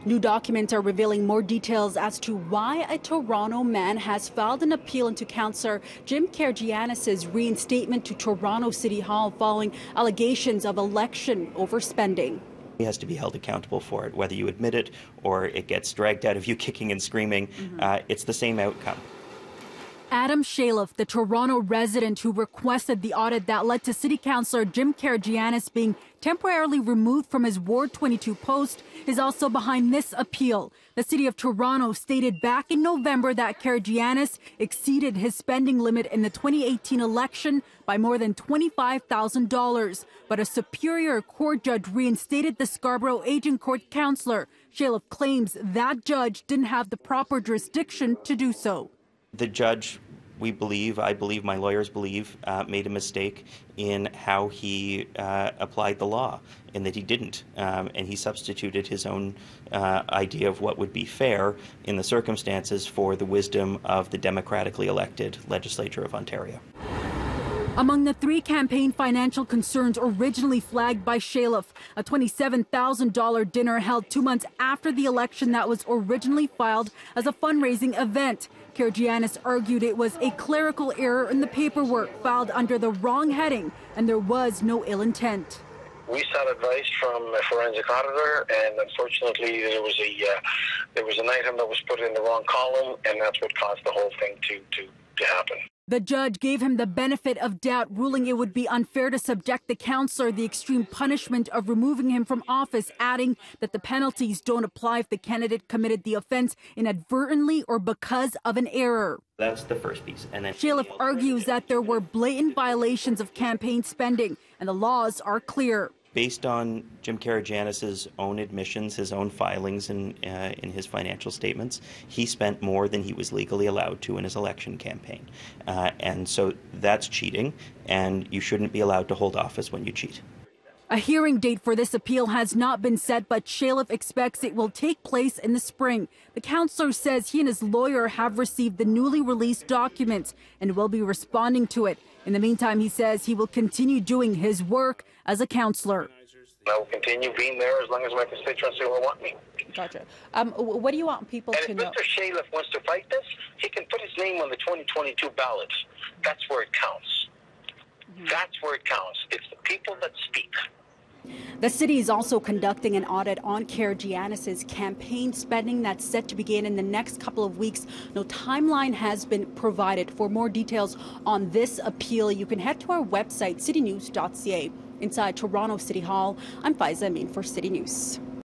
New documents are revealing more details as to why a Toronto man has filed an appeal into councillor Jim Karygiannis' reinstatement to Toronto City Hall following allegations of election overspending. He has to be held accountable for it, whether you admit it or it gets dragged out of you kicking and screaming. It's the same outcome. Adam Shaleff, the Toronto resident who requested the audit that led to City Councillor Jim Karygiannis being temporarily removed from his Ward 22 post, is also behind this appeal. The City of Toronto stated back in November that Karygiannis exceeded his spending limit in the 2018 election by more than $25,000. But a Superior Court judge reinstated the Scarborough Aging Court councillor. Shaleff claims that judge didn't have the proper jurisdiction to do so. The judge, I believe, my lawyers believe, made a mistake in how he applied the law, in that he didn't, and he substituted his own idea of what would be fair in the circumstances for the wisdom of the democratically elected legislature of Ontario. Among the 3 campaign financial concerns originally flagged by Shaleff, a $27,000 dinner held 2 months after the election that was originally filed as a fundraising event. Karygiannis argued it was a clerical error in the paperwork filed under the wrong heading and there was no ill intent. We sought advice from a forensic auditor, and unfortunately there was an item that was put in the wrong column, and that's what caused the whole thing to happen. The judge gave him the benefit of doubt, ruling it would be unfair to subject the councillor the extreme punishment of removing him from office, adding that the penalties don't apply if the candidate committed the offence inadvertently or because of an error. That's the first piece. And then Shaleff argues that there were blatant violations of campaign spending and the laws are clear. Based on Jim Karygiannis' own admissions, his own filings in his financial statements, he spent more than he was legally allowed to in his election campaign. And so that's cheating, and you shouldn't be allowed to hold office when you cheat. A hearing date for this appeal has not been set, but Shaleff expects it will take place in the spring. The councillor says he and his lawyer have received the newly released documents and will be responding to it. In the meantime, he says he will continue doing his work as a councillor. I will continue being there as long as my constituency will want me. Gotcha. What do you want people to know? And if Mr. Shaleff wants to fight this, he can put his name on the 2022 ballots. That's where it counts. That's where it counts. It's the people that speak. The city is also conducting an audit on Karygiannis' campaign spending that's set to begin in the next couple of weeks. No timeline has been provided. For more details on this appeal, you can head to our website, citynews.ca. Inside Toronto City Hall, I'm Faiza Amin for City News.